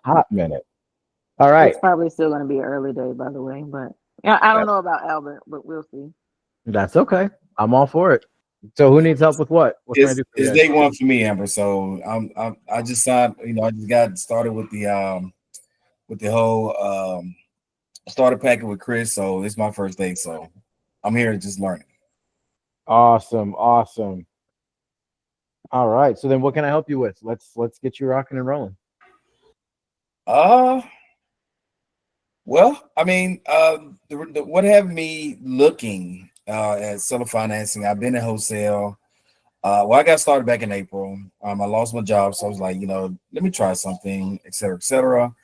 hot minute. All right. It's probably still going to be an early day, by the way. But yeah, I don't That- know about Albert, but we'll see. That's okay. I'm all for it. So who needs help with what? What can I do for you It's guys? day one for me, Amber. So I just signed. I just got started with the whole starter packet with Chris. So it's my first day. So I'm here just learning. Awesome. Awesome. All right. So then what can I help you with? Let's get you rocking and rolling. Uh well, I mean, what have me looking at seller financing? I've been in wholesale. Well, I got started back in April. I lost my job, so I was like, let me try something, et cetera, et cetera.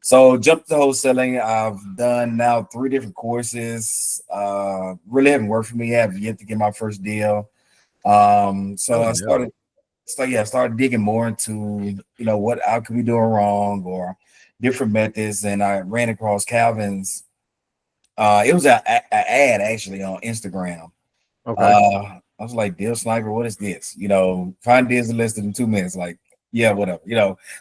So jumped to wholesaling. I've done now 3 different courses. Really haven't worked for me. I have yet to get my first deal. So Oh I no. started digging more into what I could be doing wrong or different methods, and I ran across Calvin's. It was an ad actually on Instagram. Okay. I was like, deal sniper, what is this? Find deals listed in 2 minutes. Like, yeah, whatever.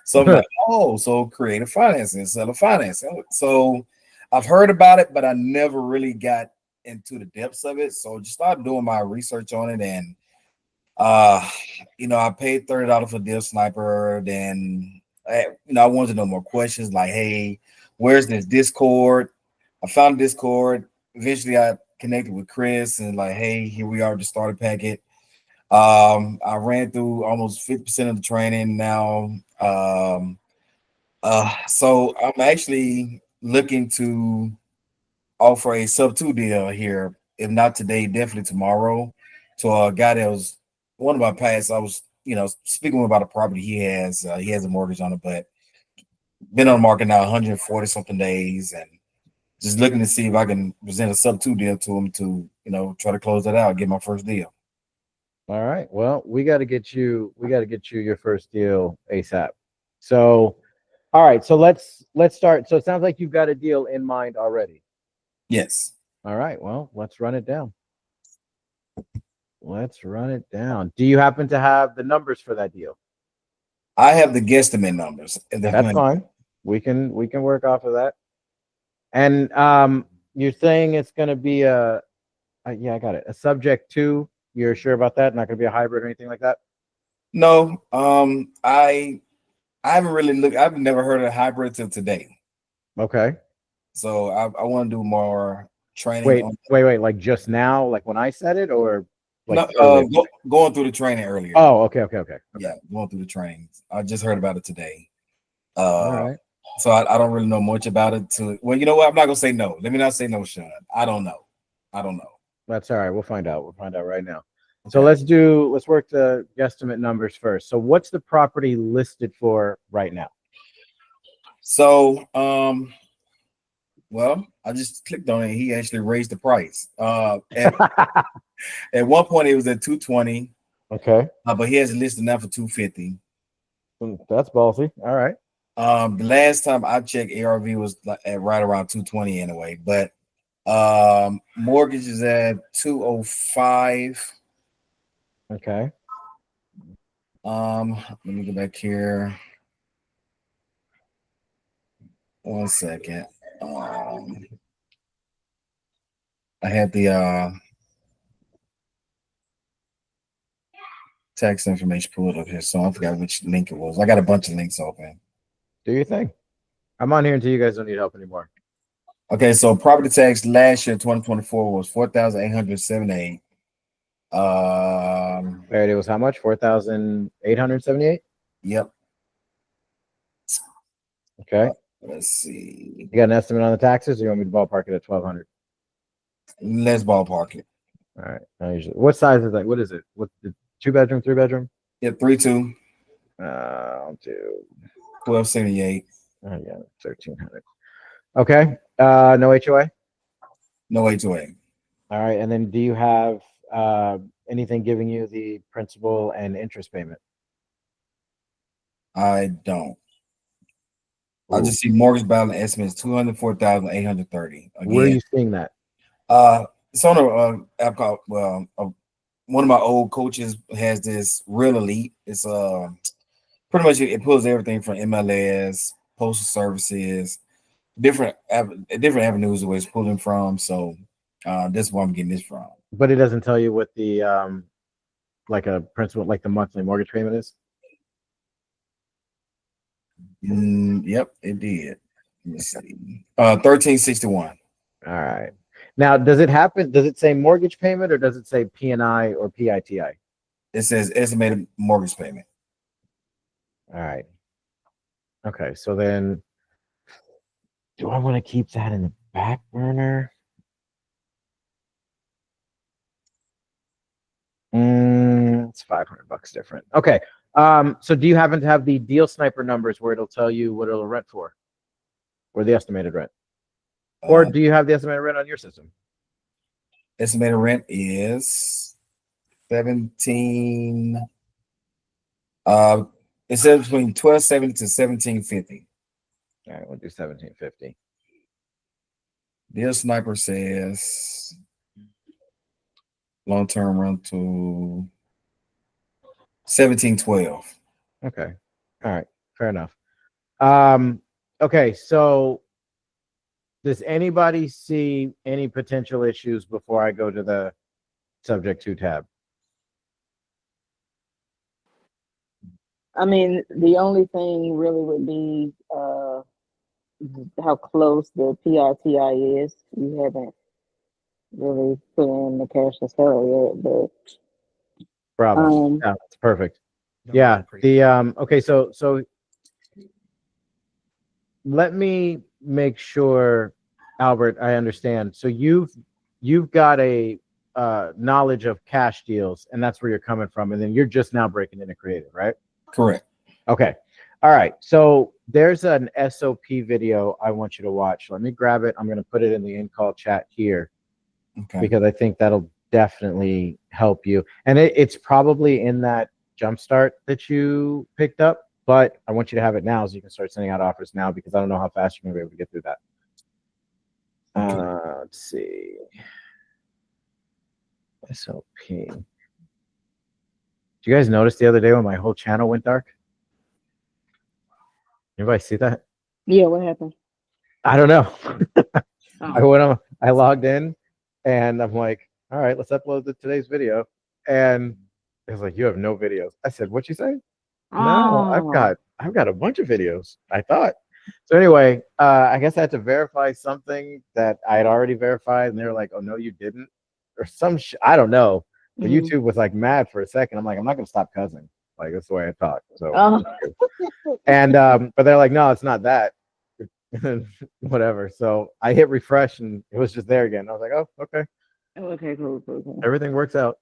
So I'm like, oh, so creative financing, seller financing. So I've heard about it, but I never really got into the depths of it. So just started doing my research on it, and uh, I paid $30 for deal sniper. Then I wanted to know more questions like, hey, where's this Discord? I found Discord. Eventually I connected with Chris and like, hey, here we are, the starter packet. I ran through almost 50% of the training now. So I'm actually looking to offer a sub two deal here, if not today, definitely tomorrow, to a guy that was one of my past. I was, speaking about a property he has. He has a mortgage on it, but been on the market now 140 something days, and just looking to see if I can present a sub two deal to him to, try to close that out, get my first deal. All right. Well, we got to get you your first deal ASAP. So, all right. So let's start. So it sounds like you've got a deal in mind already. Yes, All right. Well, let's run it down. Let's run it down. Do you happen to have the numbers for that deal? I have the guesstimate numbers. That's fine. We can work off of that. And you're saying it's going to be yeah, I got it. A subject to. You're sure about that? Not going to be a hybrid or anything like that? No, I haven't really looked. I've never heard of hybrid till today. Okay. So I want to do more training Wait, on. wait, wait. Like just now, like when I said it, or like No, earlier? going through the training earlier. Oh, okay, okay, okay, okay. Yeah, going through the training. I just heard about it today. All Uh, right. so I don't really know much about it. Well, you know what? I'm not gonna say no. Let me not say no, Sean. I don't know. I don't know. That's all right. We'll find out. We'll find out right now. So Okay. let's work the guesstimate numbers first. So what's the property listed for right now? So well, I just clicked on it. He actually raised the price. At one point it was at 220, Okay. but he has it listed now for 250. That's ballsy. All right. The last time I checked, ARV was like at right around 220 anyway. But mortgage is at 205. Okay. Let me go back here. 1 second. I had the tax information pulled up here, so I forgot which link it was. I got a bunch of links open. Do your thing. I'm on here until you guys don't need help anymore. Okay, so property tax last year, 2024, was 4,878. Right, it was how much? 4,878. Yep. Okay. Let's see. You got an estimate on the taxes, or you want me to ballpark it at 1,200? Let's ballpark it. All right. I usually, what size is that? What is it? What the 2 bedroom, 3 bedroom? Yeah, 3-2, I'll do. 1278. Oh yeah, 1,300. Okay. No HOA. No HOA. All right. And then, do you have anything giving you the principal and interest payment? I don't. I Ooh. just see mortgage balance estimate is 204,830. Where are Again, you seeing that? it's on a app called one of my old coaches has this Real Elite. It's pretty much it pulls everything from MLS, postal services, different avenues of where it's pulling from. So that's where I'm getting this from. But it doesn't tell you what the like a principal, like the monthly mortgage payment is. Yep, it did. Let me see. 1361. All right. Now, does it happen? Does it say mortgage payment or does it say P&I or PITI? It says estimated mortgage payment. All right. Okay. So then, do I want to keep that in the back burner? It's $500 different. Okay. So do you happen to have the deal sniper numbers where it'll tell you what it'll rent for, or the estimated rent, or do you have the estimated rent on your system? Estimated rent is 17. It says between 1270 to 1750. All right, we'll do 1750. Deal sniper says long-term rental 1712. Okay. All right. Fair enough. Okay. So does anybody see any potential issues before I go to the subject to tab? I mean, the only thing really would be how close the PRTI is. You haven't really put in the cash to sell yet, but Bravo. Yeah, that's perfect. Yeah. The okay, so let me make sure, Albert, I understand. So you've got a knowledge of cash deals, and that's where you're coming from, and then you're just now breaking into creative, right? Correct. Okay. All right. So there's an SOP video I want you to watch. Let me grab it. I'm going to put it in the in-call chat here, because I think that'll definitely help you. And it's probably in that jumpstart that you picked up, but I want you to have it now so you can start sending out offers now, because I don't know how fast you're going to be able to get through that. Let's see. SOP. Did you guys notice the other day when my whole channel went dark? Anybody see that? yeah, what happened? I don't know. Oh. I logged in and I'm like, all right, let's upload today's video. And it was like, you have no videos. I said, what'd you say? No, I've got a bunch of videos, I thought. So anyway, I guess I had to verify something that I had already verified, and they were like, oh no, you didn't, or I don't know. But YouTube was like mad for a second. I'm like, I'm not gonna stop cussing. Like, that's the way I talk. So and but they're like, no, it's not that. Whatever. So I hit refresh and it was just there again. I was like, oh, okay. Okay, cool. Everything works out.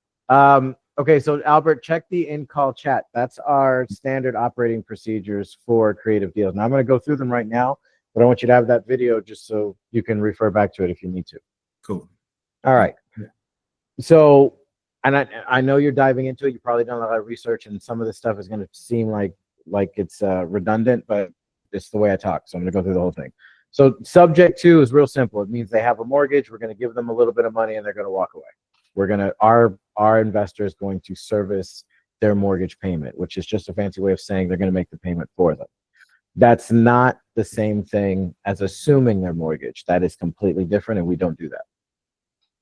Okay, so Albert, check the in-call chat. That's our standard operating procedures for creative deals. Now I'm going to go through them right now, but I want you to have that video just so you can refer back to it if you need to. Cool. All right. So, and I know you're diving into it. You've probably done a lot of research, and some of this stuff is going to seem like it's redundant, but it's the way I talk. So I'm going to go through the whole thing. So subject to is real simple. It means they have a mortgage. We're going to give them a little bit of money and they're going to walk away. We're going to, our investor is going to service their mortgage payment, which is just a fancy way of saying they're going to make the payment for them. That's not the same thing as assuming their mortgage. That is completely different, and we don't do that.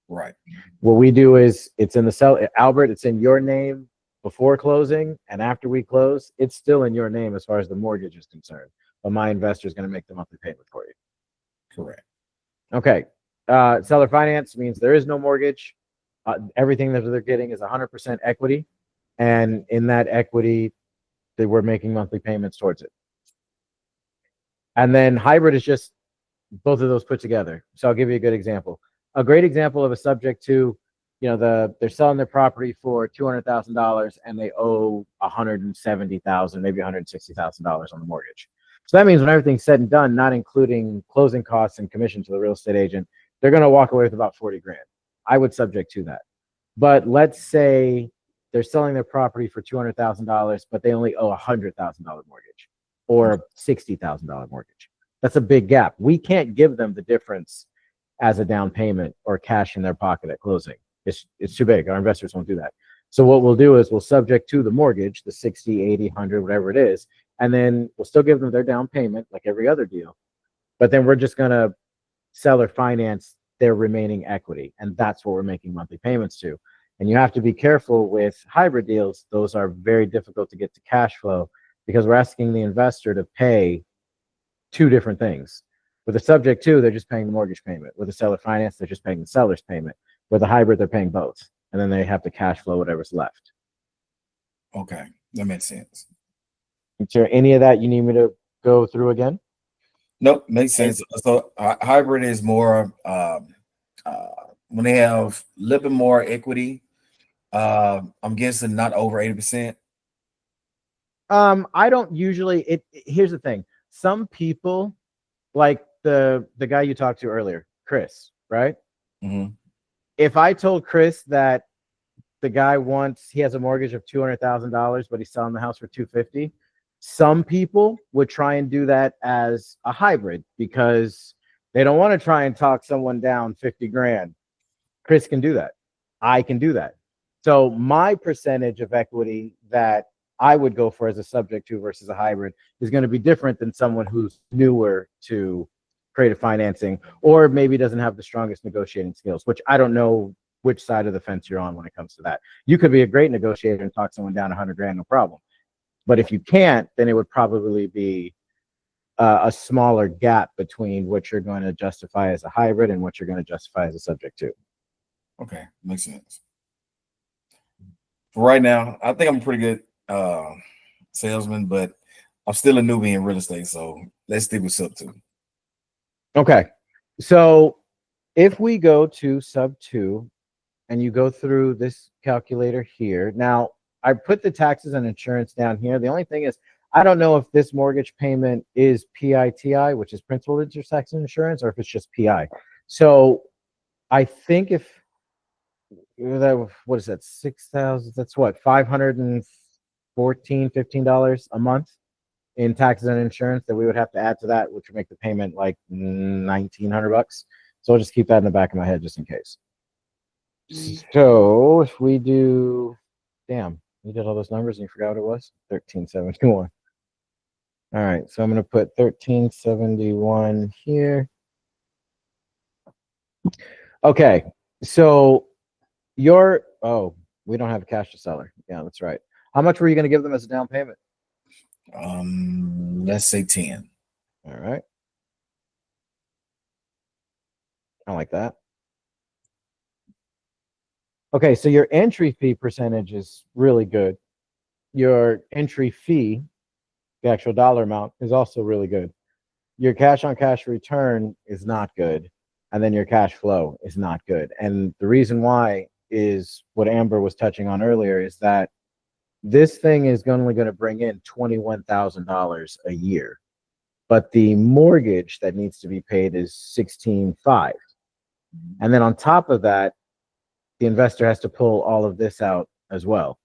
Right. What we do is it's in the Albert, it's in your name before closing, and after we close, it's still in your name as far as the mortgage is concerned. But my investor is going to make the monthly payment for you. Correct. Okay. Seller finance means there is no mortgage. Everything that they're getting is 100% equity. And in that equity, they were making monthly payments towards it. And then hybrid is just both of those put together. So I'll give you a good example. A great example of a subject to, they're selling their property for $200,000 and they owe $170,000, maybe $160,000 on the mortgage. So that means when everything's said and done, not including closing costs and commission to the real estate agent, they're going to walk away with about 40 grand. I would subject to that. But let's say they're selling their property for $200,000, but they only owe $100,000 mortgage or $60,000 mortgage. That's a big gap. We can't give them the difference as a down payment or cash in their pocket at closing. It's too big. Our investors won't do that. So what we'll do is we'll subject to the mortgage, the 60, 80, 100, whatever it is, and then we'll still give them their down payment like every other deal, but then we're just going to seller finance their remaining equity, and that's what we're making monthly payments to. And you have to be careful with hybrid deals. Those are very difficult to get to cash flow because we're asking the investor to pay two different things. With a subject to, they're just paying the mortgage payment. With a seller finance, they're just paying the seller's payment. With a hybrid, they're paying both, and then they have to cash flow whatever's left. Okay, that makes sense. Is there any of that you need me to go through again? Nope, makes sense. So hybrid is more when they have a little bit more equity. I'm guessing not over 80%. I don't usually. Here's the thing. Some people, like the guy you talked to earlier, Chris, right? Mm-hmm. If I told Chris that the guy he has a mortgage of $200,000, but he's selling the house for $250,000, some people would try and do that as a hybrid because they don't want to try and talk someone down 50 grand. Chris can do that. I can do that. So my percentage of equity that I would go for as a subject to versus a hybrid is going to be different than someone who's newer to creative financing or maybe doesn't have the strongest negotiating skills, which I don't know which side of the fence you're on when it comes to that. You could be a great negotiator and talk someone down 100 grand, no problem. But if you can't, then it would probably be a smaller gap between what you're going to justify as a hybrid and what you're going to justify as a subject to. Okay, makes sense. For right now, I think I'm a pretty good salesman, but I'm still a newbie in real estate, so let's stick with sub 2. Okay, so if we go to sub 2 and you go through this calculator here, now I put the taxes and insurance down here. The only thing is, I don't know if this mortgage payment is PITI, which is principal, interest, tax, and insurance, or if it's just PI. So I think if that, what is that, 6,000? That's what, $514, $15 a month in taxes and insurance that we would have to add to that, which would make the payment like $1,900. So I'll just keep that in the back of my head just in case. So if we do, damn, you did all those numbers and you forgot what it was? 1371. All right, so I'm going to put 1371 here. Okay, so we don't have a cash to seller. Yeah, that's right. How much were you going to give them as a down payment? Let's say 10. All right. I like that. Okay, so your entry fee percentage is really good. Your entry fee, the actual dollar amount, is also really good. Your cash on cash return is not good. And then your cash flow is not good. And the reason why is what Amber was touching on earlier, is that this thing is only going to bring in $21,000 a year. But the mortgage that needs to be paid is $16,500. And then on top of that, the investor has to pull all of this out as well.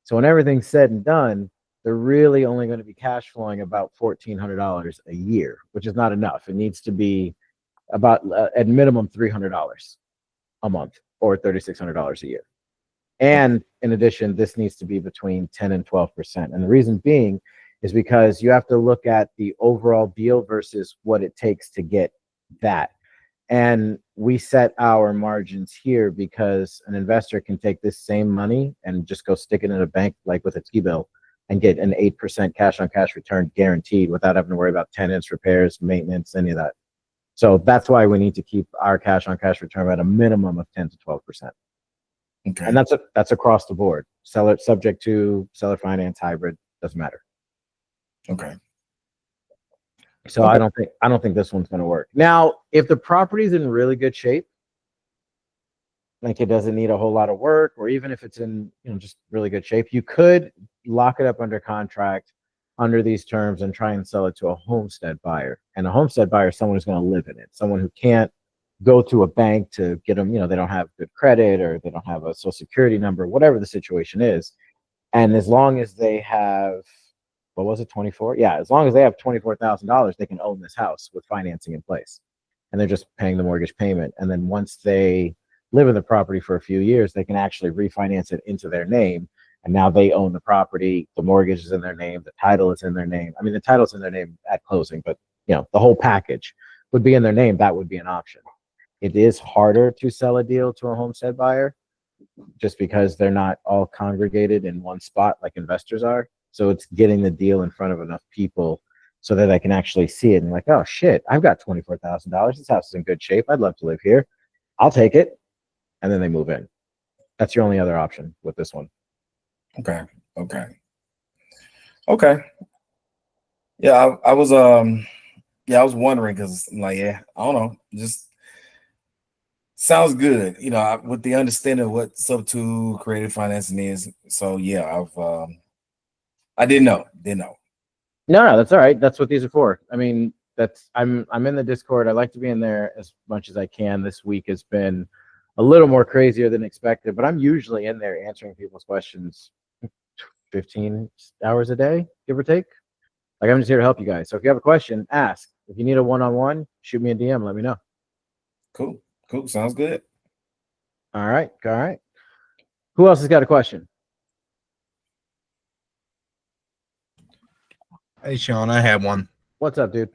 So when everything's said and done, they're really only going to be cash flowing about $1,400 a year, which is not enough. It needs to be about at minimum $300 a month or $3,600 a year. And in addition, this needs to be between 10 and 12%. And the reason being is because you have to look at the overall deal versus what it takes to get that. And we set our margins here because an investor can take this same money and just go stick it in a bank, like with a T-bill, and get an 8% cash on cash return guaranteed without having to worry about tenants, repairs, maintenance, any of that. So that's why we need to keep our cash on cash return at a minimum of 10 to 12%. Okay. And that's across the board. Seller, subject to, seller finance, hybrid, doesn't matter. Okay. So I don't think this one's going to work. Now, if the property's in really good shape, like it doesn't need a whole lot of work, or even if it's in, just really good shape, you could lock it up under contract under these terms and try and sell it to a homestead buyer. And a homestead buyer is someone who's going to live in it, someone who can't go to a bank to get them, they don't have good credit or they don't have a social security number, whatever the situation is. And as long as they have, what was it, 24? Yeah, as long as they have $24,000, they can own this house with financing in place. And they're just paying the mortgage payment. And then once they live in the property for a few years, they can actually refinance it into their name. and now they own the property. The mortgage is in their name. The title is in their name. I mean, the title's in their name at closing, but the whole package would be in their name. That would be an option. It is harder to sell a deal to a homestead buyer just because they're not all congregated in one spot like investors are. So it's getting the deal in front of enough people so that I can actually see it and like, oh shit, I've got $24,000. This house is in good shape. I'd love to live here. I'll take it. And then they move in. That's your only other option with this one. Okay. Yeah, I was I was wondering because I'm like, I don't know, just sounds good, with the understanding of what sub two creative financing is. So yeah, I didn't know. No, that's all right. That's what these are for. I mean, I'm in the Discord. I like to be in there as much as I can. This week has been a little more crazier than expected, but I'm usually in there answering people's questions 15 hours a day, give or take. Like, I'm just here to help you guys. So if you have a question, ask. If you need a one-on-one, shoot me a DM. Let me know. Cool. Sounds good. All right. Who else has got a question? Hey, Sean, I have one. What's up, dude?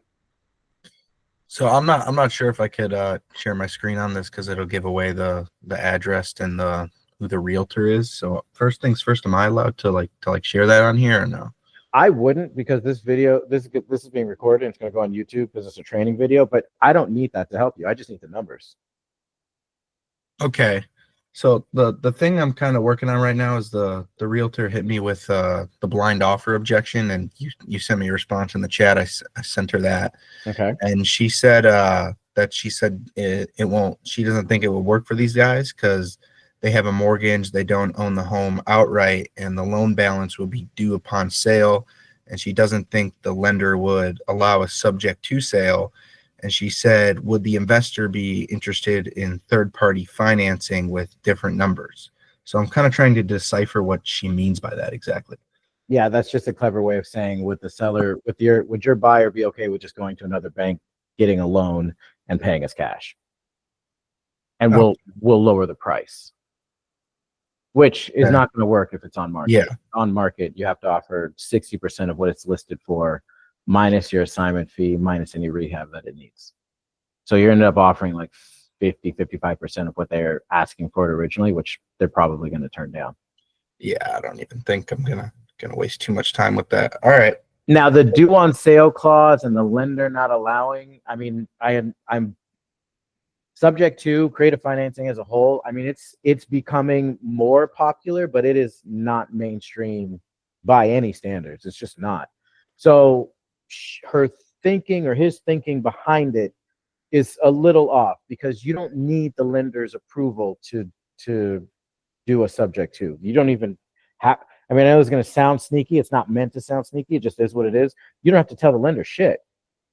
So I'm not sure if I could share my screen on this because it'll give away the address and who the realtor is. So first things first, am I allowed to share that on here or no? I wouldn't, because this is being recorded and it's going to go on YouTube because it's a training video, but I don't need that to help you. I just need the numbers. Okay. So the thing I'm kind of working on right now is the realtor hit me with the blind offer objection, and you sent me a response in the chat. I sent her that. Okay. And she said it won't. She doesn't think it will work for these guys because they have a mortgage, they don't own the home outright, and the loan balance will be due upon sale. And she doesn't think the lender would allow a subject to sale. And she said, would the investor be interested in third-party financing with different numbers? So I'm kind of trying to decipher what she means by that exactly. Yeah, that's just a clever way of saying, would your buyer be okay with just going to another bank, getting a loan, and paying us cash? And we'll lower the price, which is not going to work if it's on market. Yeah. On market, you have to offer 60% of what it's listed for, minus your assignment fee, minus any rehab that it needs. So you ended up offering like 55% of what they're asking for it originally, which they're probably going to turn down. Yeah, I don't even think I'm gonna waste too much time with that. All right. Now the due on sale clause and the lender not allowing, I mean, I'm subject to creative financing as a whole. I mean, it's becoming more popular, but it is not mainstream by any standards. It's just not. So her thinking or his thinking behind it is a little off, because you don't need the lender's approval to do a subject to. You don't even have, I mean, I know it's going to sound sneaky. It's not meant to sound sneaky. It just is what it is. You don't have to tell the lender shit.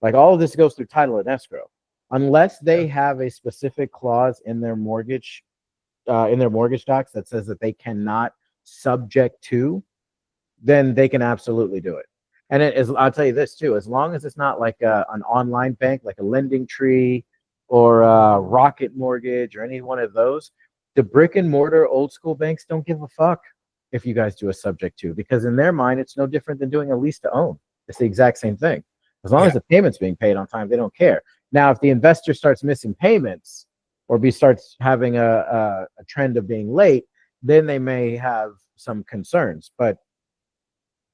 Like, all of this goes through title and escrow. Unless they have a specific clause in their mortgage docs that says that they cannot subject to, then they can absolutely do it. And I'll tell you this too, as long as it's not like an online bank, like a Lending Tree or a Rocket Mortgage or any one of those, the brick and mortar old school banks don't give a fuck if you guys do a subject to, because in their mind, it's no different than doing a lease to own. It's the exact same thing. As long as the payment's being paid on time, they don't care. Now, if the investor starts missing payments or starts having a trend of being late, then they may have some concerns. But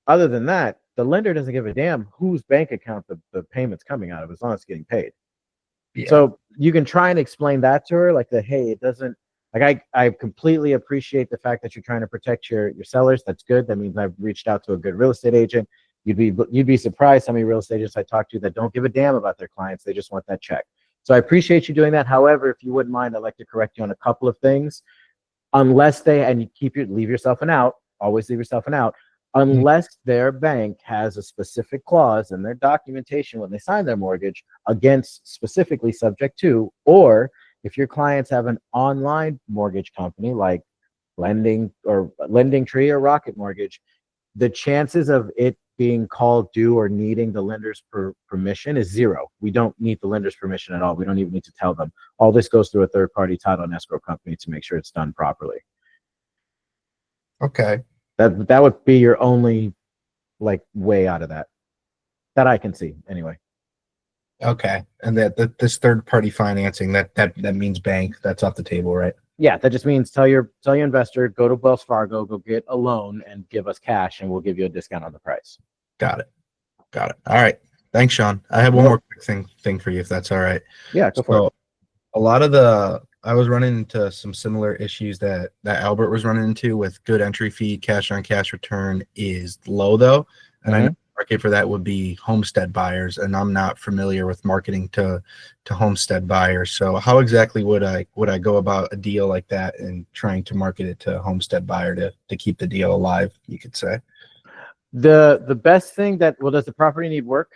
other than that, the lender doesn't give a damn whose bank account the payment's coming out of, as long as it's getting paid. Yeah. So you can try and explain that to her, like hey, it doesn't, like, I completely appreciate the fact that you're trying to protect your sellers. That's good. That means I've reached out to a good real estate agent. You'd be surprised how many real estate agents I talk to that don't give a damn about their clients. They just want that check. So I appreciate you doing that. However, if you wouldn't mind, I'd like to correct you on a couple of things. Unless and you leave yourself an out, always leave yourself an out, unless their bank has a specific clause in their documentation when they sign their mortgage against specifically subject to, or if your clients have an online mortgage company like Lending Tree or Rocket Mortgage, the chances of it being called due or needing the lender's permission is zero. We don't need the lender's permission at all. We don't even need to tell them. All this goes through a third-party title and escrow company to make sure it's done properly. Okay. That would be your only like way out of that I can see anyway. Okay, and this third party financing that means bank, that's off the table, right? Yeah, that just means tell your investor, go to Wells Fargo, go get a loan and give us cash and we'll give you a discount on the price. Got it. All right. Thanks, Sean. I have one more quick thing for you, if that's all right. Yeah, go for it. A lot of I was running into some similar issues that Albert was running into with good entry fee, cash on cash return is low though. And I know the market for that would be homestead buyers, and I'm not familiar with marketing to homestead buyers. So how exactly would I go about a deal like that and trying to market it to a homestead buyer to keep the deal alive, you could say? The best thing does the property need work?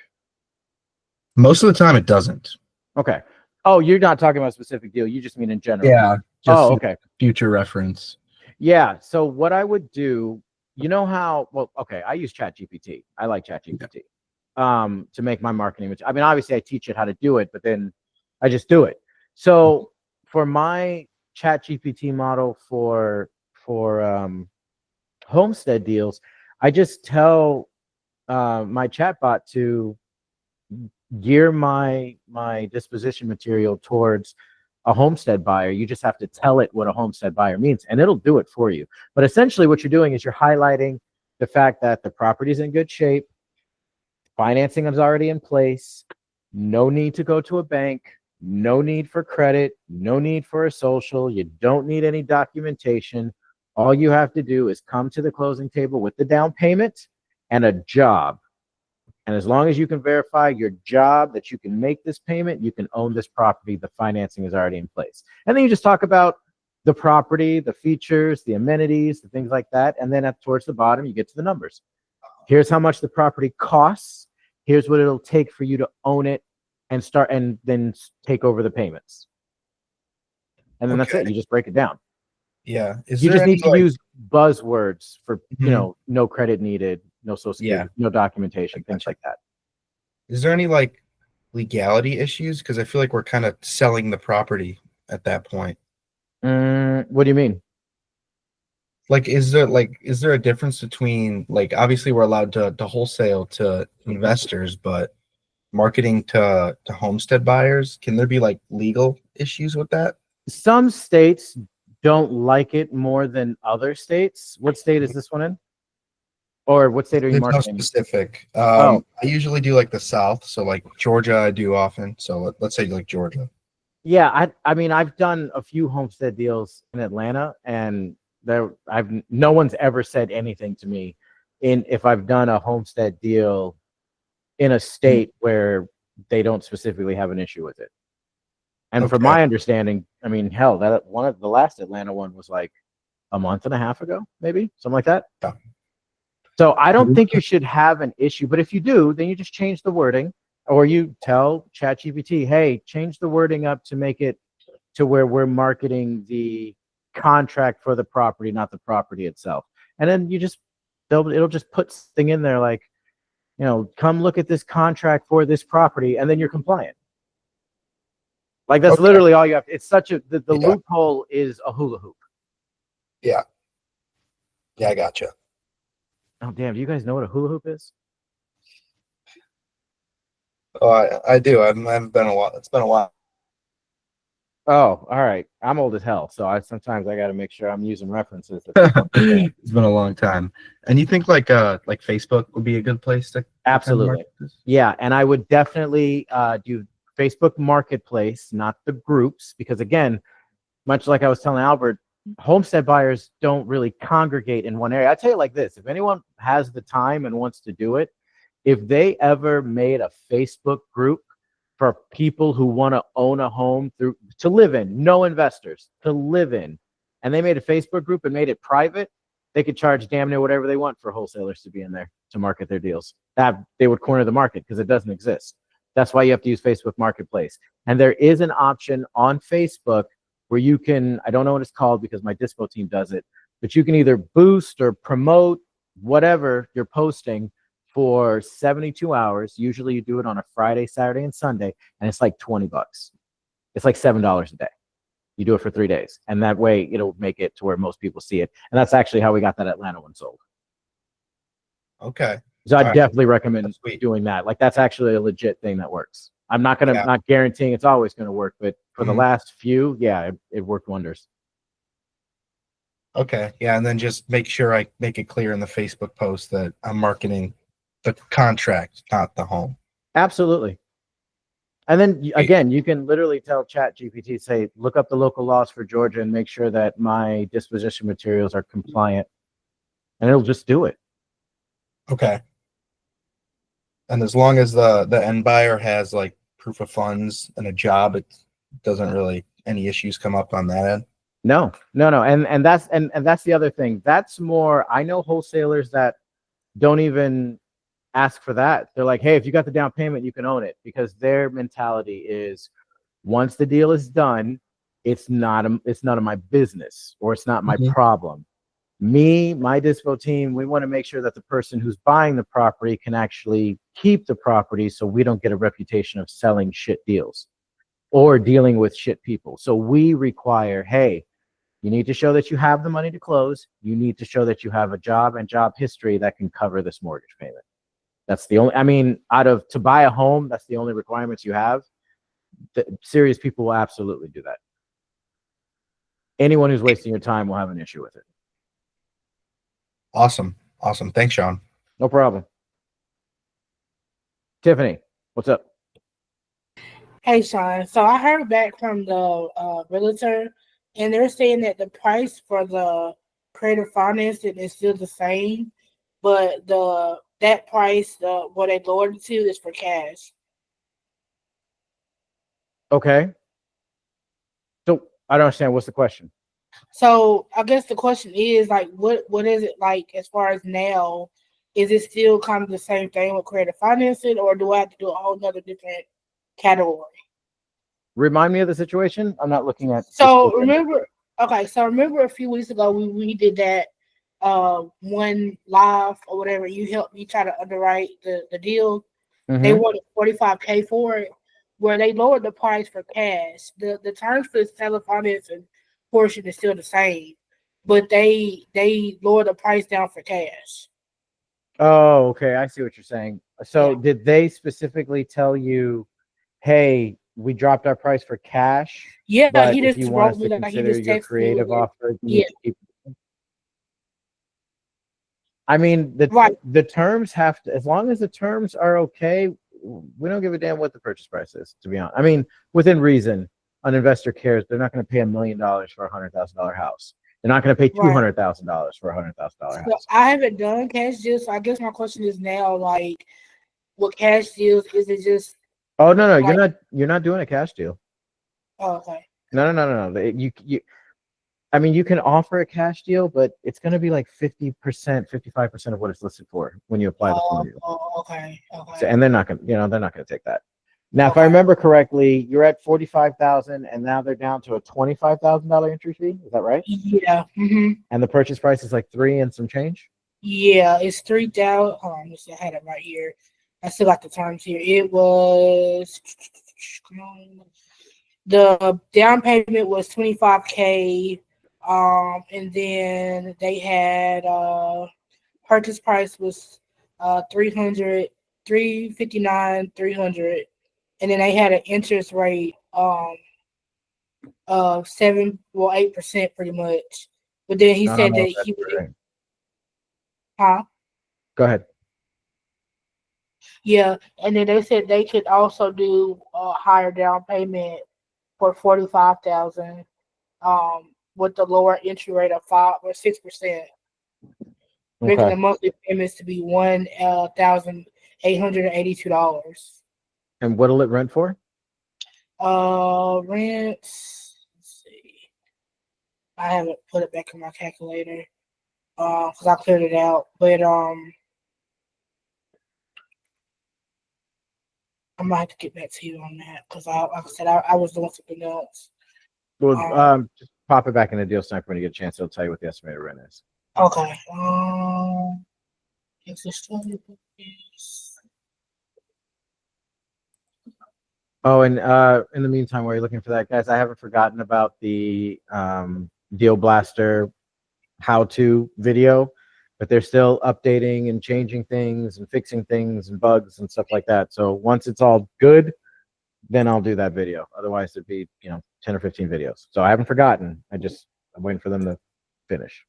Most of the time it doesn't. Okay. Oh, you're not talking about a specific deal. You just mean in general. Yeah. Just okay. Future reference. Yeah. So what I would do, you know how, well, okay, I use ChatGPT. I like ChatGPT to make my marketing. I mean, obviously I teach it how to do it, but then I just do it. So for my ChatGPT model for homestead deals, I just tell my chatbot to gear my disposition material towards a homestead buyer. You just have to tell it what a homestead buyer means and it'll do it for you. But essentially what you're doing is you're highlighting the fact that the property is in good shape, financing is already in place, no need to go to a bank, no need for credit, no need for a social, you don't need any documentation. All you have to do is come to the closing table with the down payment and a job. And as long as you can verify your job that you can make this payment, you can own this property. The financing is already in place. And then you just talk about the property, the features, the amenities, the things like that. And then towards the bottom, you get to the numbers. Here's how much the property costs. Here's what it'll take for you to own it and then take over the payments. And then that's it. You just break it down. Yeah. You just need to use buzzwords for, no credit needed, no social security, no documentation, things like that. Is there any like legality issues? Because I feel like we're kind of selling the property at that point. What do you mean? Like, is there a difference between, like, obviously we're allowed to wholesale to investors, but marketing to homestead buyers, can there be like legal issues with that? Some states don't like it more than other states. What state is this one in? Or what state are you marketing? No specific. I usually do like the South, so like Georgia I do often. So let's say like Georgia. Yeah, I mean I've done a few homestead deals in Atlanta, and no one's ever said anything to me if I've done a homestead deal in a state where they don't specifically have an issue with it. And from my understanding, I mean, hell, that one of the last Atlanta one was like a month and a half ago, maybe something like that. Yeah. So I don't think you should have an issue, but if you do, then you just change the wording, or you tell ChatGPT, hey, change the wording up to make it to where we're marketing the contract for the property, not the property itself. And then it'll just put something in there like, come look at this contract for this property, and then you're compliant. Like that's literally all you have. It's such the loophole is a hula hoop. Yeah. Yeah, I gotcha. Oh damn! Do you guys know what a hula hoop is? Oh, I do. I haven't been a while. It's been a while. Oh, all right. I'm old as hell, so sometimes I got to make sure I'm using references. It's been a long time. And you think like Facebook would be a good place to absolutely? Yeah, and I would definitely do Facebook Marketplace, not the groups, because again, much like I was telling Albert, homestead buyers don't really congregate in one area. I tell you like this: if anyone has the time and wants to do it, if they ever made a Facebook group for people who want to own a home to live in, no investors, to live in, and they made a Facebook group and made it private, they could charge damn near whatever they want for wholesalers to be in there to market their deals. That they would corner the market because it doesn't exist. That's why you have to use Facebook Marketplace. And there is an option on Facebook where you can, I don't know what it's called because my dispo team does it, but you can either boost or promote whatever you're posting for 72 hours. Usually you do it on a Friday, Saturday, and Sunday, and it's like $20. It's like $7 a day. You do it for 3 days, and that way it'll make it to where most people see it. And that's actually how we got that Atlanta one sold. Okay. So I All right. definitely recommend That's sweet. doing that. Like that's actually a legit thing that works. I'm not gonna Yeah. not guaranteeing it's always gonna work, but for the Mhm. last few, yeah, it worked wonders. Okay. Yeah. And then just make sure I make it clear in the Facebook post that I'm marketing the contract, not the home. Absolutely. And then again, you can literally tell Chat GPT, say, look up the local laws for Georgia and make sure that my disposition materials are compliant. And it'll just do it. Okay. And as long as the end buyer has like proof of funds and a job, it doesn't really any issues come up on that end. No. And that's the other thing. That's more, I know wholesalers that don't even ask for that. They're like, hey, if you got the down payment, you can own it, because their mentality is once the deal is done, it's none of my business, or it's not my problem. Me, my dispo team, we want to make sure that the person who's buying the property can actually keep the property, so we don't get a reputation of selling shit deals or dealing with shit people. So we require, hey, you need to show that you have the money to close. You need to show that you have a job and job history that can cover this mortgage payment. That's the only, I mean, to buy a home, that's the only requirements you have. Serious people will absolutely do that. Anyone who's wasting your time will have an issue with it. Awesome. Thanks, Sean. No problem. Tiffany, what's up? Hey, Sean. So I heard back from the realtor, and they're saying that the price for the creative financing is still the same, but that price, what they lowered it to, is for cash. Okay. So I don't understand. What's the question? So I guess the question is like, what is it like as far as now? Is it still kind of the same thing with creative financing, or do I have to do a whole nother different category? Remind me of the situation. I'm not looking at. So remember a few weeks ago we did that one live or whatever. You helped me try to underwrite the deal. Mm-hmm. They wanted $45K for it, where they lowered the price for cash. The terms for the seller financing portion is still the same, but they lowered the price down for cash. Oh, okay. I see what you're saying. So Yeah. did they specifically tell you, hey, we dropped our price for cash? Yeah, but he if just you want wrote us me to like he consider just your texted creative me. offer, you Yeah. need to keep. I mean, the terms have to, as long as the terms are okay, we don't give a damn what the purchase price is, to be honest. I mean, within reason, an investor cares. They're not going to pay $1 million for a $100,000 house. They're not going to pay $200,000 for a $100,000 house. So I haven't done cash deals. So I guess my question is now, like, what cash deals is it just? Oh no, like, you're not doing a cash deal. Oh, okay. No. I mean, you can offer a cash deal, but it's going to be like 50%, 55% of what it's listed for when you apply the formula. Oh, okay. So, and they're not going to take that. Now, if I Okay. remember correctly, you're at 45,000, and now they're down to a $25,000 entry fee. Is that right? Yeah. Mm-hmm. And the purchase price is like 3 and some change. Yeah, it's 3,000. Hold on, let's see, I had it right here. I still got the terms here. It was the down payment was $25K. And then they had purchase price was 300, 359, 300, and then they had an interest rate of 8% pretty much. But then he said that he would. Right. Huh? Go ahead. Yeah, and then they said they could also do a higher down payment for 45,000, with the lower entry rate of 5 or 6%, making the monthly payments to be $1,882. And what'll it rent for? Rent. Let's see. I haven't put it back in my calculator, because I cleared it out, but I might have to get back to you on that because like I said, I was doing something else. Well, just pop it back in the deal sniper when you get a chance. It'll tell you what the estimated rent is. Okay. Oh, and in the meantime, while you're looking for that, guys, I haven't forgotten about the Deal Blaster how-to video. but they're still updating and changing things and fixing things and bugs and stuff like that. So once it's all good, then I'll do that video. Otherwise, it'd be 10 or 15 videos. So I haven't forgotten. I'm waiting for them to finish.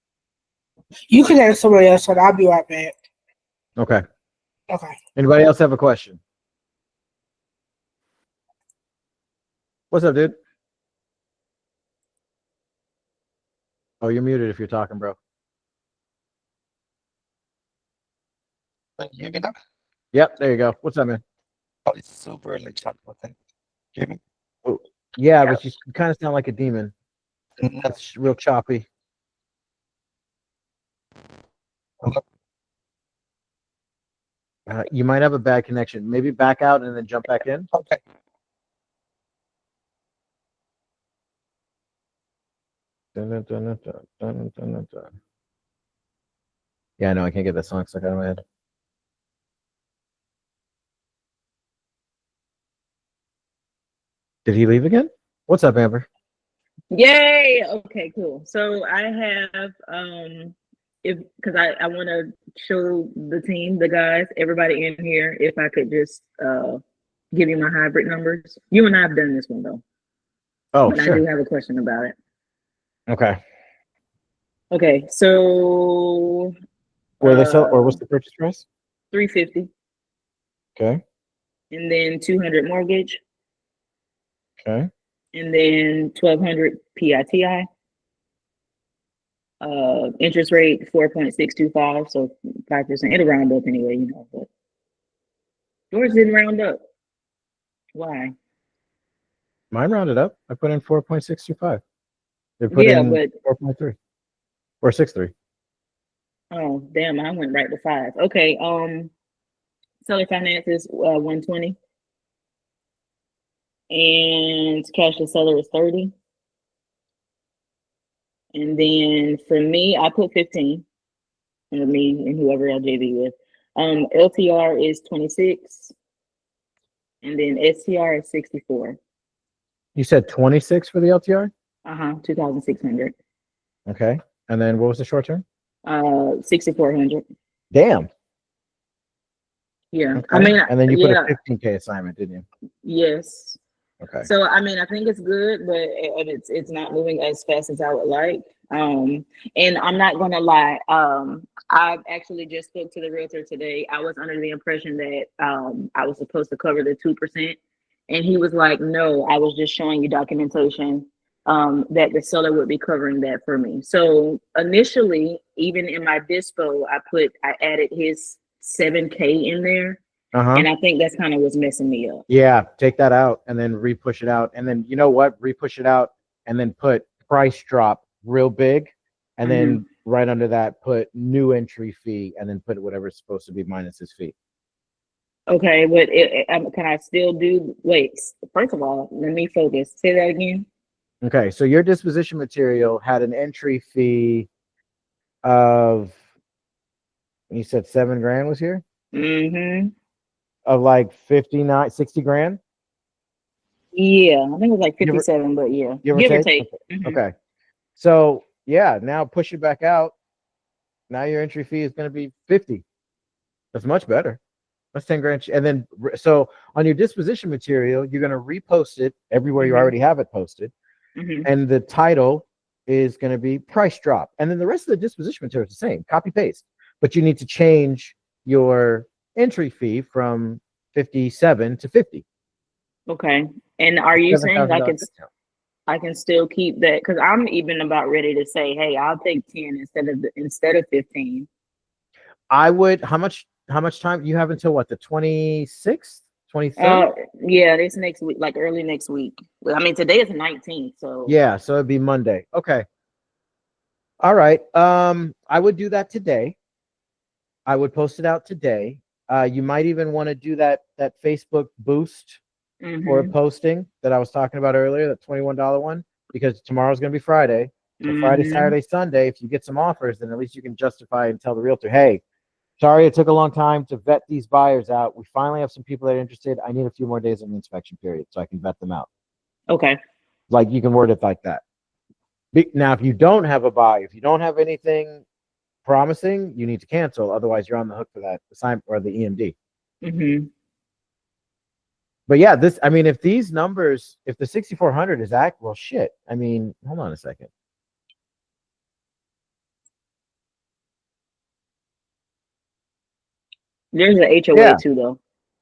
You can ask somebody else, and I'll be right back. Okay. Okay. Anybody else have a question? What's up, dude? Oh, you're muted if you're talking, bro. You know? Yep, there you go. What's up, man? Oh, it's super early chocolate thing. Hear me? Yeah, but you kind of sound like a demon. No. That's real choppy. Hello? You might have a bad connection. Maybe back out and then jump back in. Okay. Dun, dun, dun, dun, dun, dun, dun, dun, dun. Yeah, no, I can't get that song stuck out of my head. Did he leave again? What's up, Amber? Yay! Okay, cool. So I have because I want to show the team, the guys, everybody in here, if I could just give you my hybrid numbers. You and I have done this one though. Oh, but sure. I do have a question about it. Okay. Okay, so Where they sell, or what's the purchase price? $350, Okay. and then 200 mortgage, Okay. and then 1200 PITI. Interest rate 4.625, so 5%. It'll round up anyway, but yours didn't round up. Why? Mine rounded up. I put in 4.625. They put Yeah, in but 4.3 or 6.3. oh damn, I went right to 5. Okay, seller finance is 120, and cash to seller is 30. And then for me, I put 15. And me and whoever LJV with. LTR is 26, and then STR is 64. You said 26 for the LTR? 2,600. Okay. And then what was the short term? 6,400. Damn. Yeah. Okay. I mean, and then you yeah, put a 15K assignment, didn't you? yes. Okay. So I mean, I think it's good, but it's not moving as fast as I would like. And I'm not gonna lie. I actually just spoke to the realtor today. I was under the impression that I was supposed to cover the 2%, and he was like, "No, I was just showing you documentation that the seller would be covering that for me." So initially, even in my dispo, I added his 7K in there. Uh-huh. And I think that's kind of what's messing me up. Yeah, take that out and then re-push it out. And then you know what? Re-push it out and then put price drop real big. And then right under that, put new entry fee and then put whatever's supposed to be minus his fee. Okay, but can I still do? Wait, first of all, let me focus. Say that again. Okay, so your disposition material had an entry fee of, you said 7 grand was here? Mm-hmm. Of like 59, 60 grand? Yeah, I think it was like 57, but yeah, Give give or or take? take. Okay. So yeah, now push it back out. Now your entry fee is going to be 50. That's much better. That's 10 grand. And then, so on your disposition material, you're going to repost it everywhere you already have it posted. And the title is going to be price drop. And then the rest of the disposition material is the same, copy paste. But you need to change your entry fee from 57 to 50. Okay. And are you saying $7,000 discount. I can still keep that? Because I'm even about ready to say, hey, I'll take 10 instead of 15. I would. How much time you have until what, the 26th, 23rd? Yeah, this next week, like early next week. Well, I mean, today is the 19th, so Yeah, so it'd be Monday. Okay. All right. I would do that today. I would post it out today. You might even want to do that Facebook boost for a posting that I was talking about earlier, that $21 one, because tomorrow's going to be Friday. So Friday, Saturday, Sunday, if you get some offers, then at least you can justify and tell the realtor, hey, sorry it took a long time to vet these buyers out. We finally have some people that are interested. I need a few more days of the inspection period so I can vet them out. Okay. Like, you can word it like that. Now, if you don't have a buy, if you don't have anything promising, you need to cancel. Otherwise, you're on the hook for that assignment or the EMD. Mm-hmm. But yeah, this, I mean, if these numbers, if the 6,400 is well, shit. I mean, hold on a second. There's an HOA Yeah. too, though.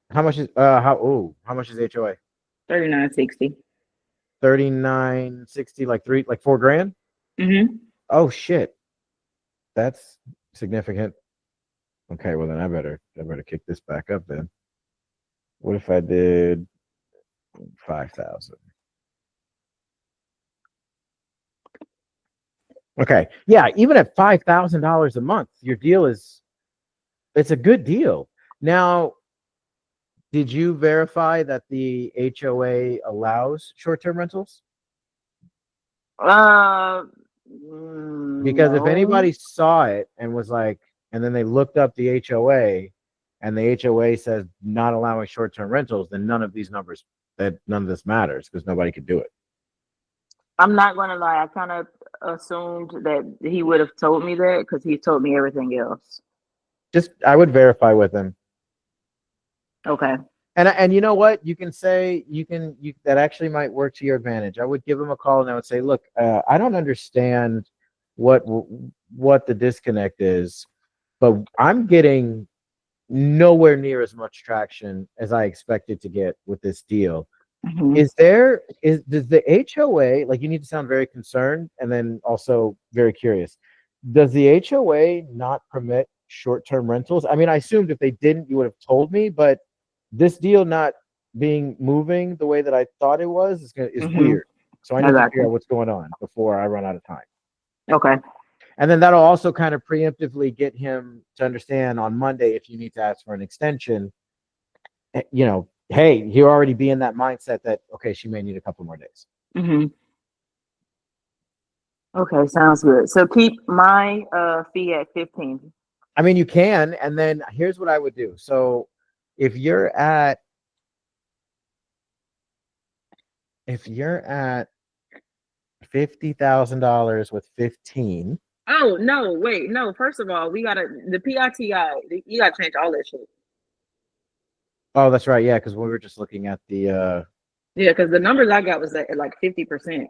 How much is how much is HOA? 3960. 3960, like $4 grand? Mm-hmm. Oh shit. That's significant. Okay, well then I better kick this back up then. What if I did 5,000? Okay. Yeah, even at $5,000 a month, your deal it's a good deal. Now, did you verify that the HOA allows short-term rentals? Because if No. anybody saw it and was like, and then they looked up the HOA and the HOA says not allowing short-term rentals, then none of this matters because nobody could do it. I'm not gonna lie. I kind of assumed that he would have told me that because he told me everything else. I would verify with him. Okay. And you know what? You can say that actually might work to your advantage. I would give him a call and I would say, look, I don't understand what the disconnect is, but I'm getting nowhere near as much traction as I expected to get with this deal. Mm-hmm. Does the HOA, like, you need to sound very concerned and then also very curious. Does the HOA not permit short-term rentals? I mean, I assumed if they didn't, you would have told me, but this deal not moving the way that I thought it was is Mm-hmm. weird. So I need to Exactly. figure out what's going on before I run out of time. Okay. And then that'll also kind of preemptively get him to understand on Monday if you need to ask for an extension, you know, hey, he'll already be in that mindset that, okay, she may need a couple more days. Mm-hmm. Okay, sounds good. So keep my fee at 15. I mean, you can, and then here's what I would do. So if you're at $50,000 with 15. Oh no, wait, no. First of all, we gotta the PITI. You gotta change all that shit. Oh, that's right. Yeah, because we were just looking at the Yeah, because the numbers I got was at like 50%.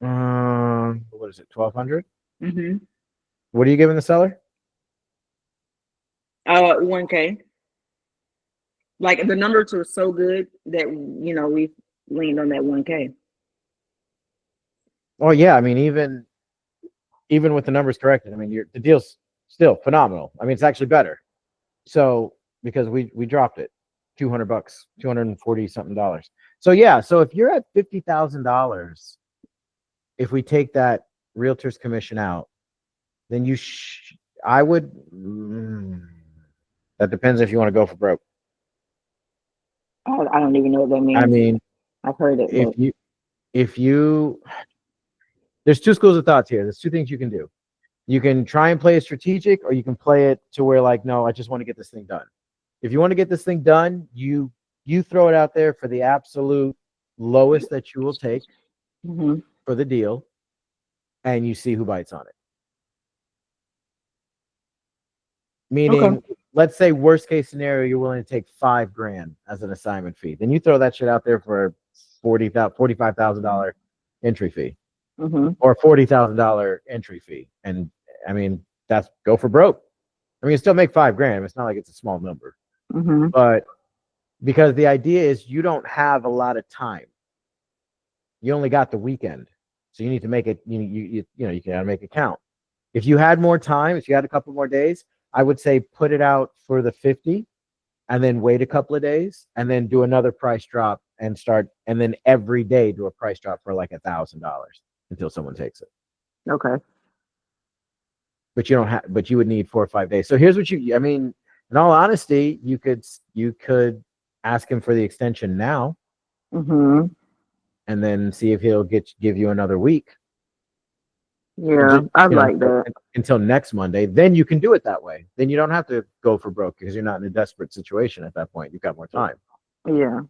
what is it, 1,200? Mm-hmm. What are you giving the seller? 1K. Like the numbers were so good that we leaned on that 1K. Oh yeah, I mean, even with the numbers corrected, I mean, the deal's still phenomenal. I mean, it's actually better. So because we dropped it $200, $240 something dollars. So yeah, so if you're at $50,000, if we take that realtor's commission out, then I would. That depends if you want to go for broke. I don't even know what that means. I mean, I've heard it. If you, there's two schools of thoughts here. There's two things you can do. You can try and play it strategic, or you can play it to where, like, no, I just want to get this thing done. If you want to get this thing done, you throw it out there for the absolute lowest that you will take for the deal, and you see who bites on it. Meaning, let's say worst case scenario, you're willing to take $5 grand as an assignment fee. Then you throw that shit out there for $45,000 entry fee, or $40,000 entry fee. And I mean, that's go for broke. I mean, you still make $5 grand. It's not like it's a small number, but because the idea is you don't have a lot of time. You only got the weekend, so you need to make it. You gotta make it count. If you had more time, if you had a couple more days, I would say put it out for the 50 and then wait a couple of days and then do another price drop and then every day do a price drop for like $1,000 until someone takes it. Okay. But you would need 4 or 5 days. So here's what I mean, in all honesty, you could ask him for the extension now and then see if he'll give you another week. Yeah, I'd like that. Until next Monday. Then you can do it that way. Then you don't have to go for broke because you're not in a desperate situation at that point. You've got more time. Yeah.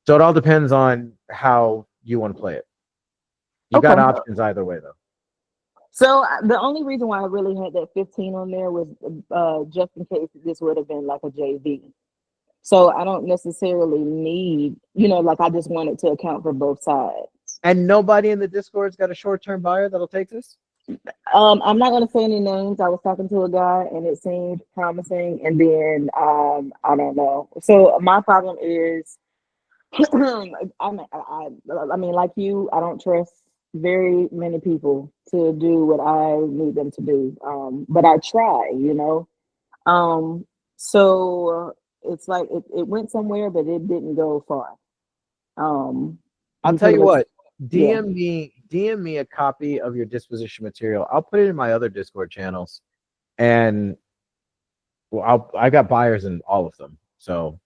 So it all depends on how you want to play it. You got options either way, though. So the only reason why I really had that 15 on there was just in case this would have been like a JV. So I don't necessarily need, like I just wanted to account for both sides. And nobody in the Discord's got a short-term buyer that'll take this? I'm not gonna say any names. I was talking to a guy and it seemed promising, and then I don't know. So my problem is, I mean, like you, I don't trust very many people to do what I need them to do. But I try, So it's like it went somewhere, but it didn't go far. I'll tell you what, Yeah. DM me a copy of your disposition material. I'll put it in my other Discord channels, and I got buyers in all of them. So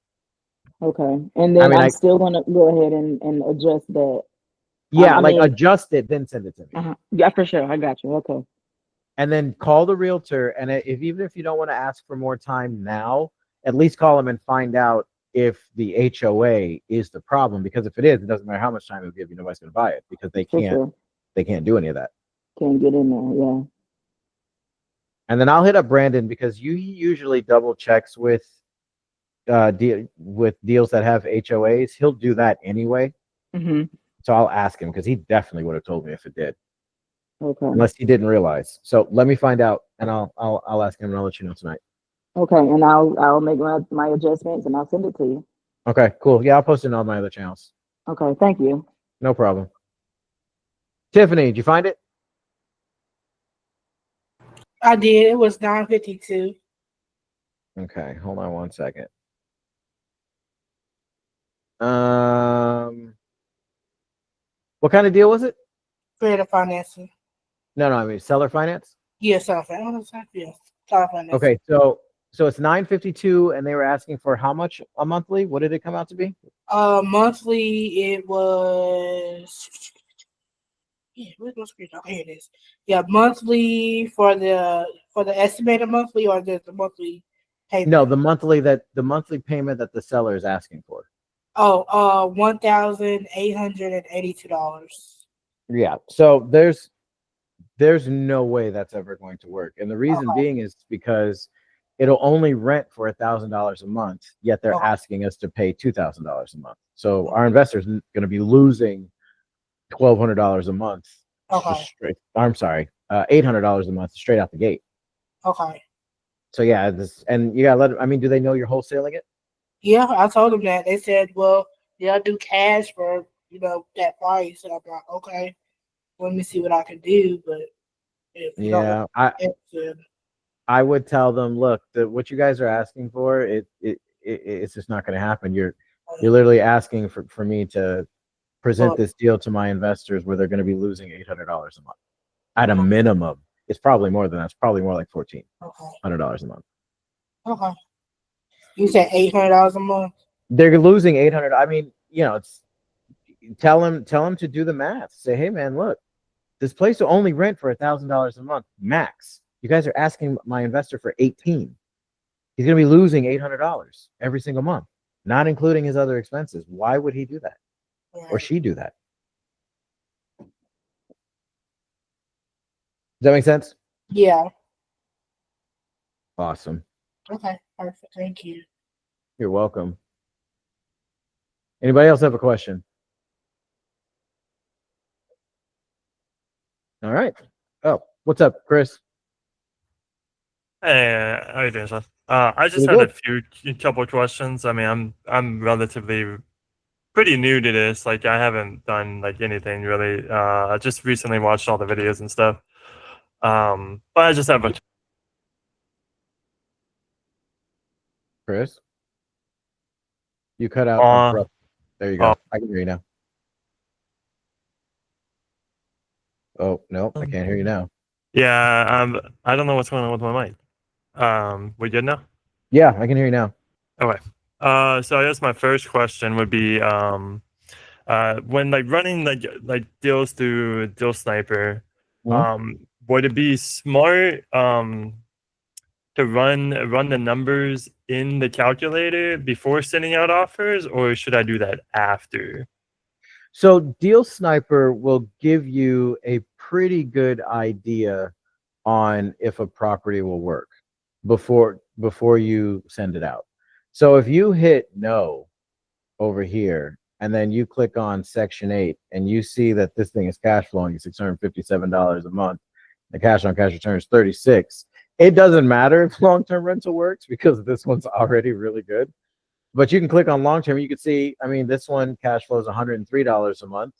Okay, and then I'm still gonna go ahead and adjust that. Yeah, adjust it, then send it to me. Yeah, for sure. I got you. Okay. And then call the realtor, and even if you don't want to ask for more time now, at least call them and find out if the HOA is the problem. Because if it is, it doesn't matter how much time it'll give you, nobody's going to buy it because they can't do any of that. Can't get in there, yeah. And then I'll hit up Brandon because he usually double checks with deals that have HOAs. He'll do that anyway. Mm-hmm. So I'll ask him because he definitely would have told me if it did. Okay. Unless he didn't realize. So let me find out, and I'll ask him, and I'll let you know tonight. Okay, and I'll make my adjustments, and I'll send it to you. Okay, cool. Yeah, I'll post it in all my other channels. Okay, thank you. No problem. Tiffany, did you find it? I did. It was 952. Okay, hold on one second. What kind of deal was it? Creative financing. No, I mean seller finance. Yes, seller finance. Yes, seller finance. Okay, so it's 952, and they were asking for how much a monthly? What did it come out to be? Monthly it was. Yeah, where's my screen? Oh, here it is. Yeah, monthly for the estimated monthly, or the monthly payment. No, the monthly payment that the seller is asking for. Oh, $1,882. Yeah. So there's no way that's ever going to work. And the reason being is because it'll only rent for $1,000 a month, yet they're asking us to pay $2,000 a month. So our investor's going to be losing $1,200 a month. Okay. I'm sorry, $800 a month straight out the gate. Okay. So yeah, and you gotta let them. I mean, do they know you're wholesaling it? Yeah, I told them that. They said, well, they'll do cash for, that price. And I'm like, okay, let me see what I can do. But if you don't, I would tell them, look, what you guys are asking for, it's just not going to happen. You're literally asking for me to present this deal to my investors where they're going to be losing $800 a month at a minimum. It's probably more than that. It's probably more like $1,400 a month. Okay. You said $800 a month. They're losing $800. I mean, it's tell them to do the math. Say, hey man, look, this place will only rent for $1,000 a month max. You guys are asking my investor for $18,000. He's going to be losing $800 every single month, not including his other expenses. Why would he do that? Or she do that? Does that make sense? Yeah. Awesome. Okay, perfect. Thank you. You're welcome. Anybody else have a question? All right. Oh, what's up, Chris? Hey, how you doing, son? I just Pretty had a couple of questions. I mean, I'm relatively pretty new to this. Like, I haven't done anything really. I just recently watched all the videos and stuff. But I just have a Chris, you cut out. There you go. oh. I can hear you now. Oh no, I can't hear you now. Yeah, I don't know what's going on with my mic. We good now? Yeah, I can hear you now. Okay. So I guess my first question would be, when running deals through Deal Sniper, would it be smart to run the numbers in the calculator before sending out offers, or should I do that after? So Deal Sniper will give you a pretty good idea on if a property will work before you send it out. So if you hit no over here and then you click on section 8 and you see that this thing is cash flowing $657 a month, the cash on cash return is 36. It doesn't matter if long-term rental works because this one's already really good. But you can click on long-term. You can see, I mean, this one cash flows $103 a month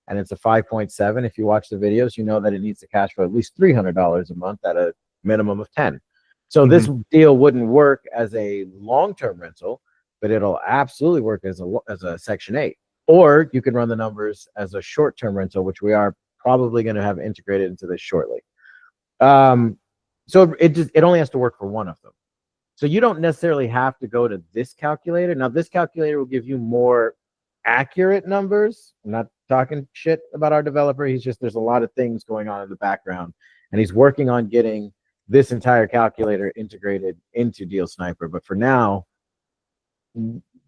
and it's a 5.7. If you watch the videos, you know that it needs to cash flow at least $300 a month at a minimum of 10. So this deal wouldn't work as a long-term rental, but it'll absolutely work as a Section 8. Or you can run the numbers as a short-term rental, which we are probably going to have integrated into this shortly. So it only has to work for one of them. So you don't necessarily have to go to this calculator. Now, this calculator will give you more accurate numbers. I'm not talking shit about our developer. There's a lot of things going on in the background, and he's working on getting this entire calculator integrated into Deal Sniper. But for now,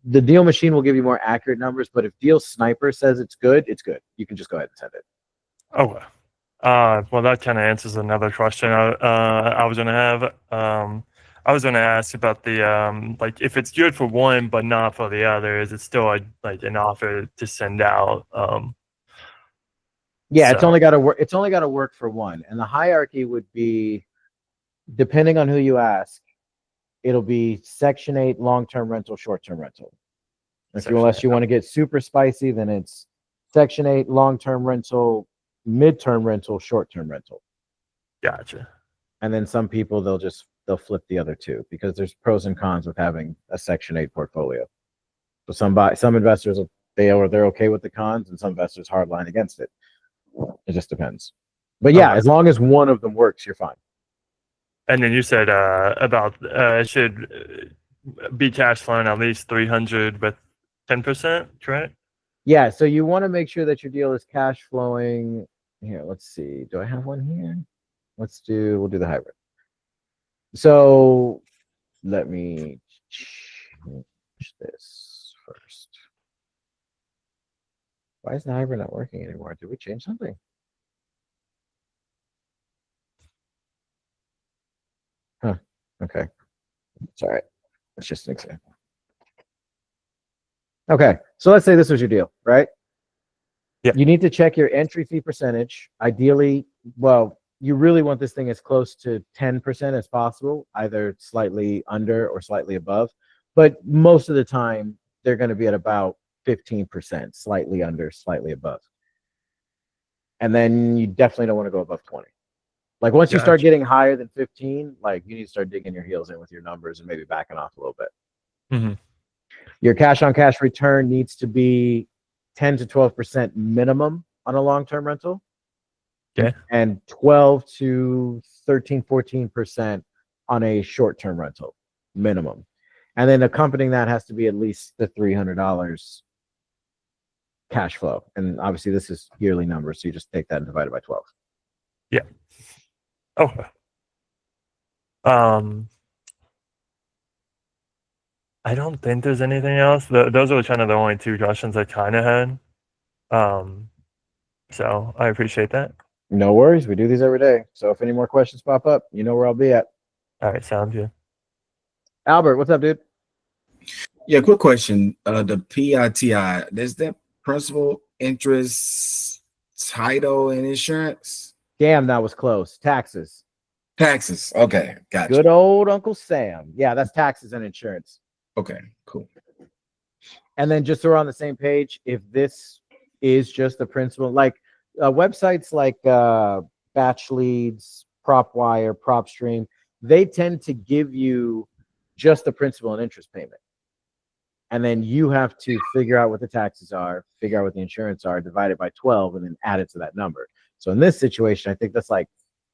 the Deal Machine will give you more accurate numbers. But if Deal Sniper says it's good, it's good. You can just go ahead and send it. Okay. Well, that kind of answers another question I was going to have. I was going to ask about the like if it's good for one but not for the other, is it still like an offer to send out? Yeah, so. It's only got to work. It's only got to work for one, and the hierarchy would be, depending on who you ask, it'll be Section 8 long-term rental, short-term rental. Unless you want to get super spicy, then it's Section 8 long-term rental, mid-term rental, short-term rental. Gotcha. And then some people they'll flip the other two because there's pros and cons with having a Section 8 portfolio. So some investors they're okay with the cons, and some investors hardline against it. It just depends. But yeah, as long as one of them works, you're fine. And then you said about it should be cash flowing at least 300 with 10%, correct? Yeah, so you want to make sure that your deal is cash flowing. Here, let's see. Do I have one here? We'll do the hybrid. So let me change this first. Why is the hybrid not working anymore? Did we change something? Huh. Okay. Sorry. It's just an example. Okay. So let's say this was your deal, right? Yeah. You need to check your entry fee percentage. Ideally, well, you really want this thing as close to 10% as possible, either slightly under or slightly above. But most of the time, they're going to be at about 15%, slightly under, slightly above. And then you definitely don't want to go above 20. Like once you start getting higher than 15, like you need to start digging your heels in with your numbers and maybe backing off a little bit. Mm-hmm. Your cash on cash return needs to be 10 to 12% minimum on a long-term rental. Okay. And 12 to 13, 14% on a short-term rental minimum. And then accompanying that has to be at least the $300 cash flow. And obviously this is yearly numbers. So you just take that and divide it by 12. Yeah. Okay. I don't think there's anything else. Those are kind of the only two questions I kind of had. So I appreciate that. No worries. We do these every day. So if any more questions pop up, you know where I'll be at. All right. Sounds good. Albert, what's up, dude? Yeah, quick question. The PITI, there's that principal, interest, title, and insurance? Damn, that was close. Taxes. Taxes. Okay, gotcha. Good old Uncle Sam. Yeah, that's taxes and insurance. Okay, cool. And then just so we're on the same page, if this is just the principal, like websites like Batch Leads, PropWire, PropStream, they tend to give you just the principal and interest payment. And then you have to figure out what the taxes are, figure out what the insurance are, divide it by 12, and then add it to that number. So in this situation, I think that's like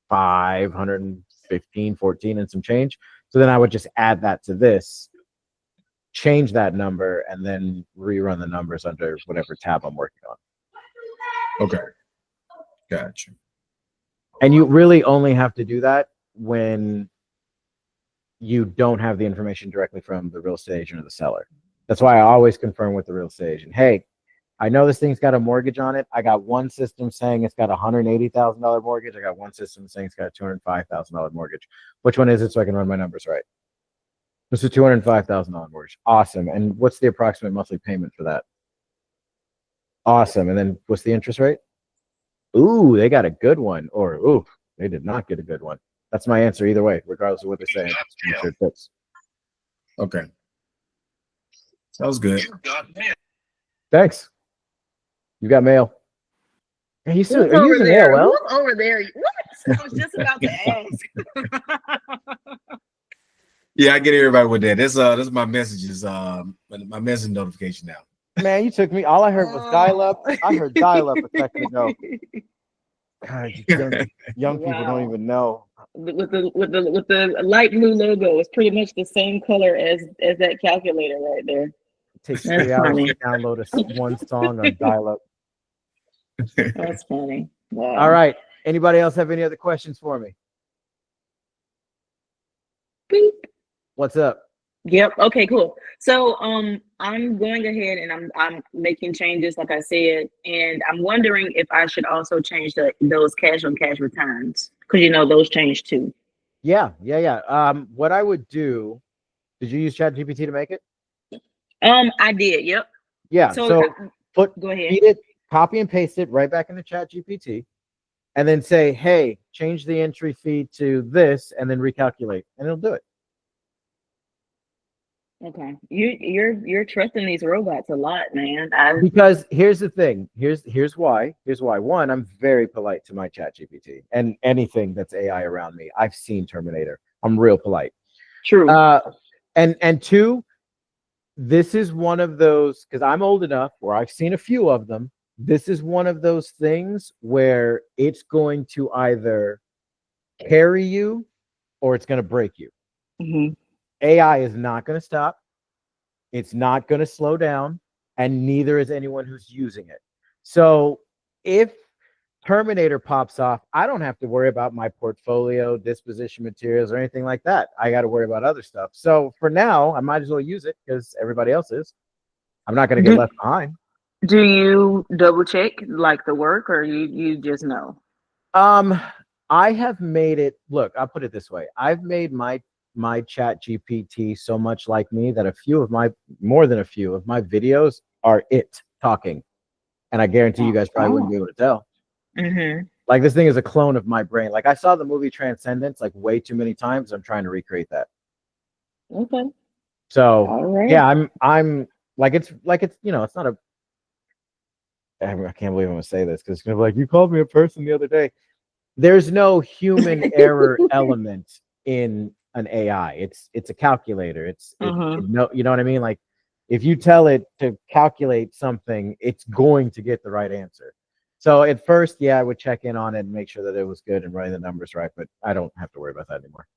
515, 14 and some change. So then I would just add that to this, change that number, and then rerun the numbers under whatever tab I'm working on. Okay. Gotcha. And you really only have to do that when you don't have the information directly from the real estate agent or the seller. That's why I always confirm with the real estate agent. Hey, I know this thing's got a mortgage on it. I got one system saying it's got a $180,000 mortgage. I got one system saying it's got a $205,000 mortgage. Which one is it so I can run my numbers right? It's a $205,000 mortgage. Awesome. And what's the approximate monthly payment for that? Awesome. And then what's the interest rate? Ooh, they got a good one. Or, ooh, they did not get a good one. That's my answer either way, regardless of what they say. Sure it fits. Okay. Sounds good. Thanks. You got mail. Are you Who's still, are you over using there? AOL? Who's over there? What? I was just about to ask. Yeah, I get everybody with that. This is my messages, my message notification now. Man, you took me. All I heard was dial up. I heard dial up a second ago. God, young people don't even know. With the light blue logo, it's pretty much the same color as that calculator right there. It takes That's 3 hours funny. to download one song on dial up. That's funny. Wow. All right. Anybody else have any other questions for me? Beep. What's up? Yep. Okay, cool. So I'm going ahead and I'm making changes, like I said, and I'm wondering if I should also change those cash on cash returns, because those change too. Yeah. What I would do, did you use ChatGPT to make it? I did. Yep. Yeah. So go ahead. feed it, copy and paste it right back into ChatGPT, and then say, hey, change the entry fee to this, and then recalculate, and it'll do it. Okay. You're trusting these robots a lot, man. Because here's the thing. Here's why. One, I'm very polite to my ChatGPT and anything that's AI around me. I've seen Terminator. I'm real polite. True. And two, this is one of those, because I'm old enough where I've seen a few of them. This is one of those things where it's going to either carry you or it's going to break you. Mm-hmm. AI is not going to stop. It's not going to slow down, and neither is anyone who's using it. So if Terminator pops off, I don't have to worry about my portfolio, disposition materials, or anything like that. I got to worry about other stuff. So for now, I might as well use it because everybody else is. I'm not going to get left behind. Do you double check like the work, or you just know? I have made it. Look, I'll put it this way. I've made my Chat GPT so much like me that more than a few of my videos are it talking, and I guarantee you guys probably wouldn't be able to tell. Mm-hmm. Like, this thing is a clone of my brain. Like, I saw the movie Transcendence like way too many times. I'm trying to recreate that. Okay. So all right. yeah, I'm like, it's it's not a. I can't believe I'm gonna say this because it's gonna be like, you called me a person the other day. There's no human error element in an AI. It's a calculator. You know what I mean? Like, if you tell it to calculate something, it's going to get the right answer. So at first, yeah, I would check in on it and make sure that it was good and running the numbers right, but I don't have to worry about that anymore.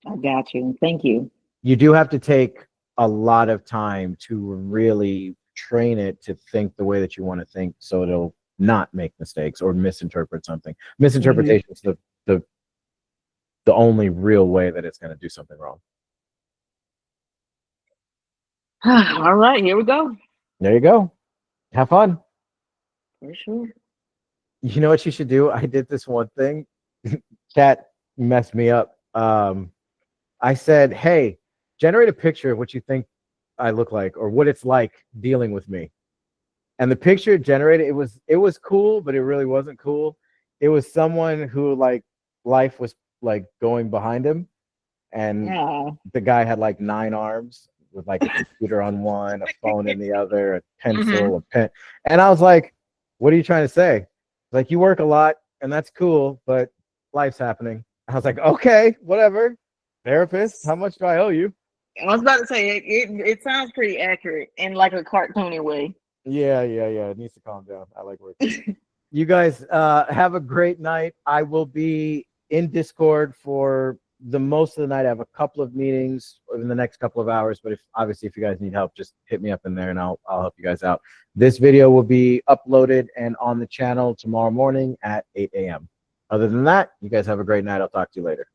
I got you. Thank you. You do have to take a lot of time to really train it to think the way that you want to think, so it'll not make mistakes or misinterpret something. Misinterpretation is the only real way that it's going to do something wrong. All right, here we go. There you go. Have fun. For sure. You know what you should do? I did this one thing. Chat messed me up. I said, hey, generate a picture of what you think I look like or what it's like dealing with me. And the picture it generated, it was cool, but it really wasn't cool. It was someone who, like, life was like going behind him, and the guy had like 9 arms with like a computer on one, a phone in the other, a pencil, a pen. And I was like, what are you trying to say? Like, you work a lot and that's cool, but life's happening. I was like, okay, whatever. Therapist, how much do I owe you? I was about to say it sounds pretty accurate in like a cartoony way. Yeah. It needs to calm down. I like working. You guys have a great night. I will be in Discord for the most of the night. I have a couple of meetings in the next couple of hours, but if you guys need help, just hit me up in there and I'll help you guys out. This video will be uploaded and on the channel tomorrow morning at 8 a.m. Other than that, you guys have a great night. I'll talk to you later.